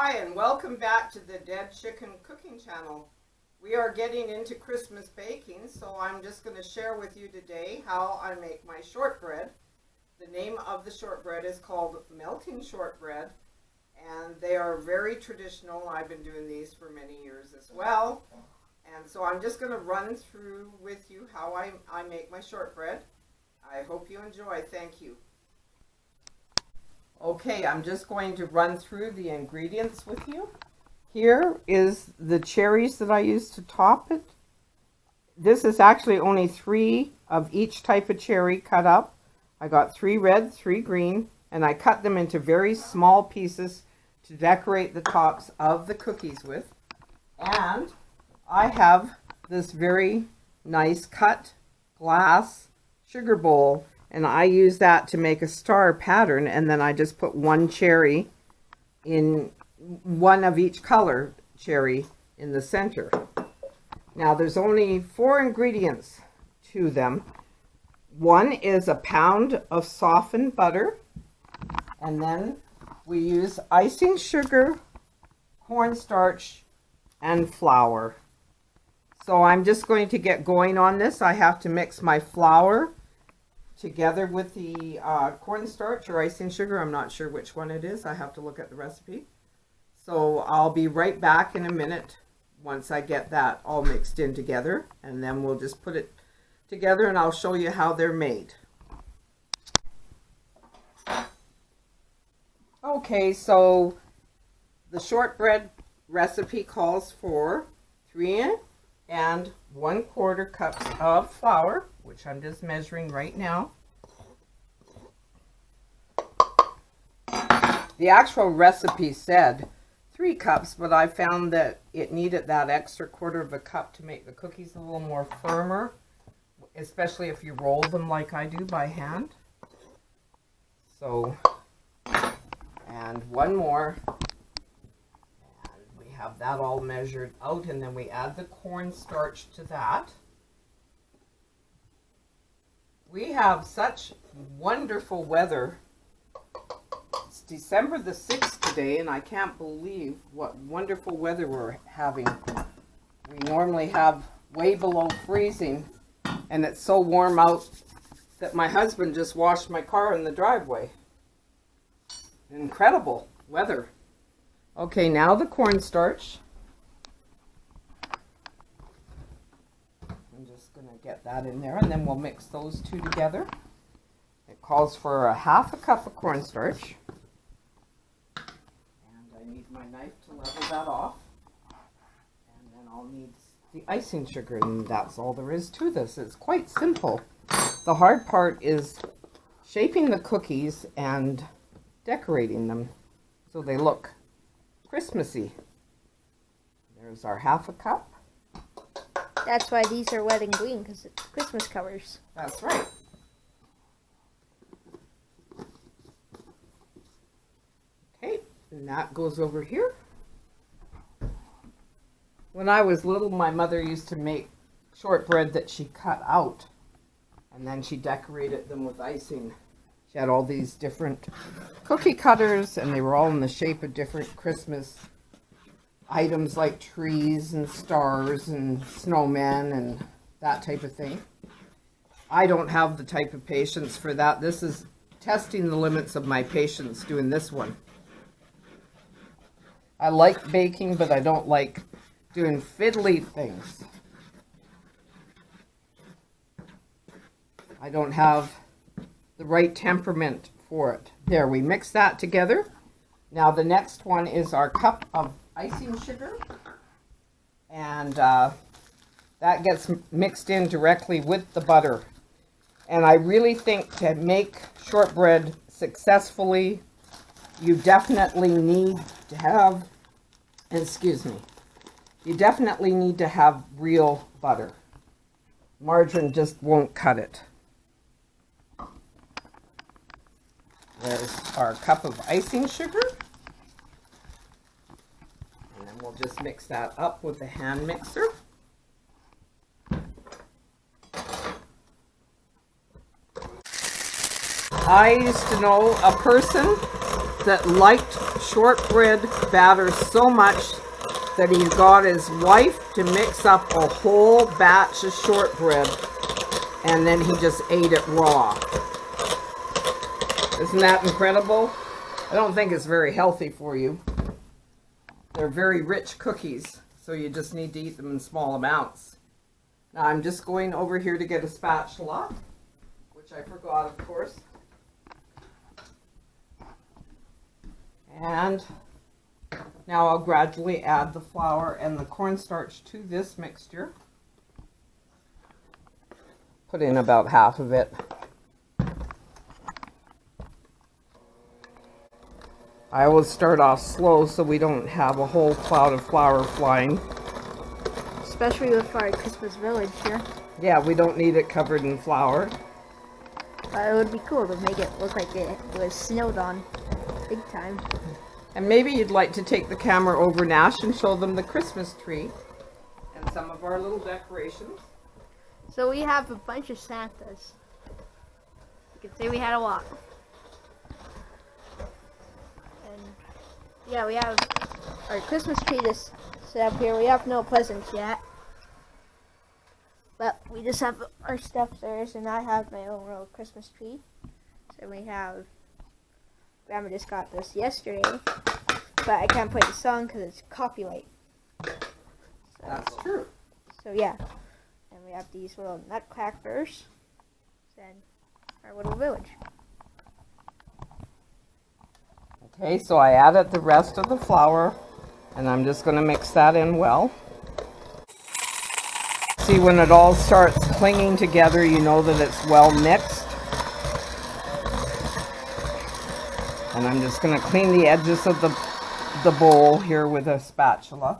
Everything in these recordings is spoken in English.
Hi, and welcome back to the Dead Chicken Cooking Channel. We are getting into Christmas baking, so I'm just going to share with you today how I make my shortbread. The name of the shortbread is called Melting Shortbread, and they are very traditional. I've been doing these for many years as well. And so I'm just going to run through with you how I make my shortbread. I hope you enjoy. Thank you. Okay, I'm just going to run through the ingredients with you. Here is the cherries that I use to top it. This is actually only 3 of each type of cherry cut up. I got 3 red, 3 green, and I cut them into very small pieces to decorate the tops of the cookies with. And I have this very nice cut glass sugar bowl, and I use that to make a star pattern, and then I just put 1 cherry in, 1 of each color cherry in the center. Now there's only 4 ingredients to them. 1 is a pound of softened butter, and then we use icing sugar, cornstarch, and flour. So I'm just going to get going on this. I have to mix my flour together with the cornstarch or icing sugar. I'm not sure which one it is. I have to look at the recipe. So I'll be right back in a minute once I get that all mixed in together, and then we'll just put it together and I'll show you how they're made. Okay, so the shortbread recipe calls for 3 1/4 cups of flour, which I'm just measuring right now. The actual recipe said 3 cups, but I found that it needed that extra 1/4 cup to make the cookies a little more firmer, especially if you roll them like I do by hand. So, and 1 more. Have that all measured out, and then we add the cornstarch to that. We have such wonderful weather. It's December the 6th today, and I can't believe what wonderful weather we're having. We normally have way below freezing, and it's so warm out that my husband just washed my car in the driveway. Incredible weather. Okay, now the cornstarch. I'm just going to get that in there, and then we'll mix those 2 together. It calls for a 1/2 cup of cornstarch. And I need my knife to level that off. And then I'll need the icing sugar, and that's all there is to this. It's quite simple. The hard part is shaping the cookies and decorating them so they look Christmassy. There's our 1/2 cup. That's why these are red and green, because it's Christmas colors. That's right. Okay, and that goes over here. When I was little, my mother used to make shortbread that she cut out, and then she decorated them with icing. She had all these different cookie cutters, and they were all in the shape of different Christmas items like trees and stars and snowmen and that type of thing. I don't have the type of patience for that. This is testing the limits of my patience doing this one. I like baking, but I don't like doing fiddly things. I don't have the right temperament for it. There, we mix that together. Now the next one is our cup of icing sugar, and that gets mixed in directly with the butter. And I really think to make shortbread successfully, you definitely need to have, you definitely need to have real butter. Margarine just won't cut it. There's our cup of icing sugar. And then we'll just mix that up with a hand mixer. I used to know a person that liked shortbread batter so much that he got his wife to mix up a whole batch of shortbread, and then he just ate it raw. Isn't that incredible? I don't think it's very healthy for you. They're very rich cookies, so you just need to eat them in small amounts. Now I'm just going over here to get a spatula, which I forgot, of course. And now I'll gradually add the flour and the cornstarch to this mixture. Put in about half of it. I always start off slow so we don't have a whole cloud of flour flying. Especially with our Christmas village here. Yeah, we don't need it covered in flour. It would be cool to make it look like it was snowed on big time. And maybe you'd like to take the camera over, Nash, and show them the Christmas tree and some of our little decorations. So we have a bunch of Santas. You can say we had a lot. And yeah, we have our Christmas tree just set up here. We have no presents yet. But we just have our stuff there, and I have my own little Christmas tree. So we have, Grandma just got this yesterday, but I can't play the song because it's copyright. So, That's true. So yeah, and we have these little nutcrackers, and our little village. Okay, so I added the rest of the flour, and I'm just going to mix that in well. See, when it all starts clinging together, you know that it's well mixed. And I'm just going to clean the edges of the bowl here with a spatula.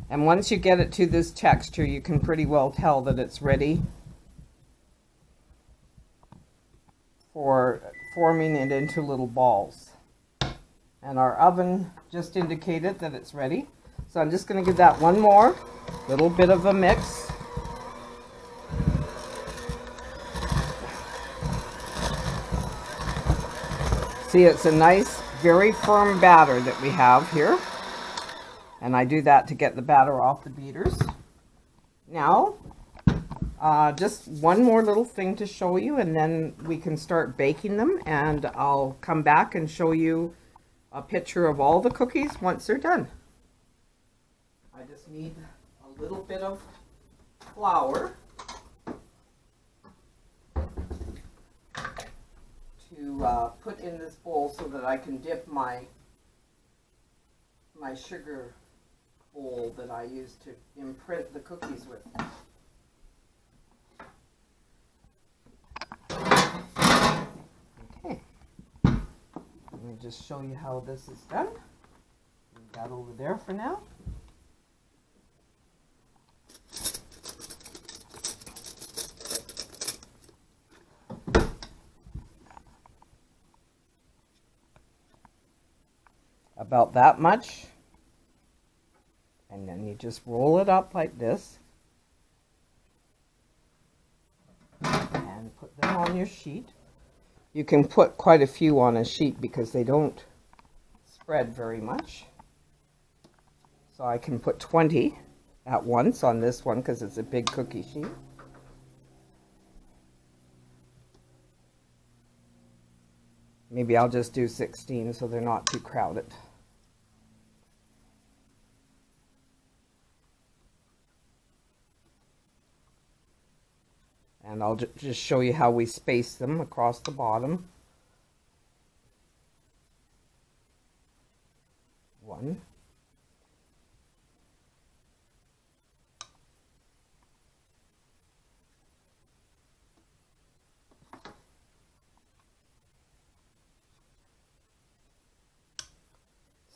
And once you get it to this texture, you can pretty well tell that it's ready for forming it into little balls. And our oven just indicated that it's ready. So I'm just going to give that one more little bit of a mix. See, it's a nice, very firm batter that we have here. And I do that to get the batter off the beaters. Now, just one more little thing to show you, and then we can start baking them. And I'll come back and show you a picture of all the cookies once they're done. I just need a little bit of flour to put in this bowl so that I can dip my sugar bowl that I use to imprint the cookies with. Okay, let me just show you how this is done. Leave that over there for now. About that much, and then you just roll it up like this and put them on your sheet. You can put quite a few on a sheet because they don't spread very much. So I can put 20 at once on this one because it's a big cookie sheet. Maybe I'll just do 16 so they're not too crowded. And I'll just show you how we space them across the bottom. 1.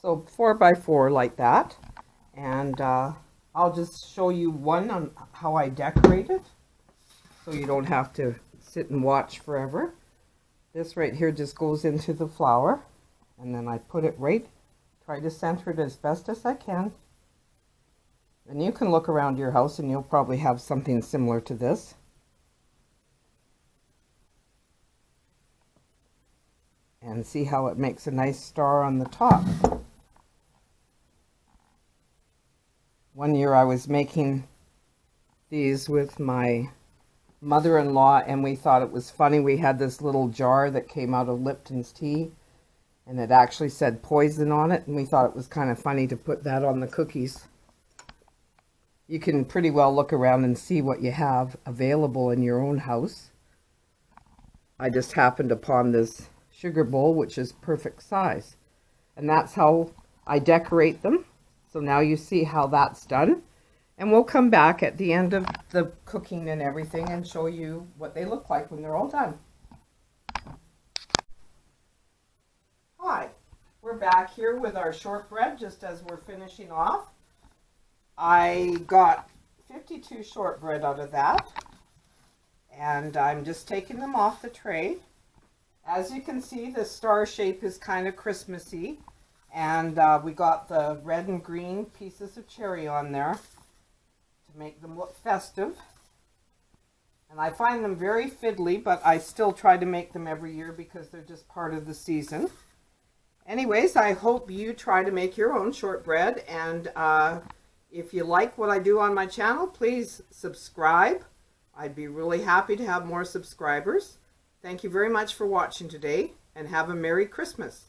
So 4 by 4 like that. And I'll just show you one on how I decorate it, so you don't have to sit and watch forever. This right here just goes into the flour, and then I put it right, try to center it as best as I can. And you can look around your house and you'll probably have something similar to this. And see how it makes a nice star on the top. One year I was making these with my mother-in-law, and we thought it was funny. We had this little jar that came out of Lipton's tea, and it actually said poison on it, and we thought it was kind of funny to put that on the cookies. You can pretty well look around and see what you have available in your own house. I just happened upon this sugar bowl, which is perfect size, and that's how I decorate them. So now you see how that's done, and we'll come back at the end of the cooking and everything and show you what they look like when they're all done. Hi, we're back here with our shortbread just as we're finishing off. I got 52 shortbread out of that, and I'm just taking them off the tray. As you can see, the star shape is kind of Christmassy, and we got the red and green pieces of cherry on there to make them look festive. And I find them very fiddly, but I still try to make them every year because they're just part of the season. Anyways, I hope you try to make your own shortbread, and if you like what I do on my channel, please subscribe. I'd be really happy to have more subscribers. Thank you very much for watching today, and have a Merry Christmas.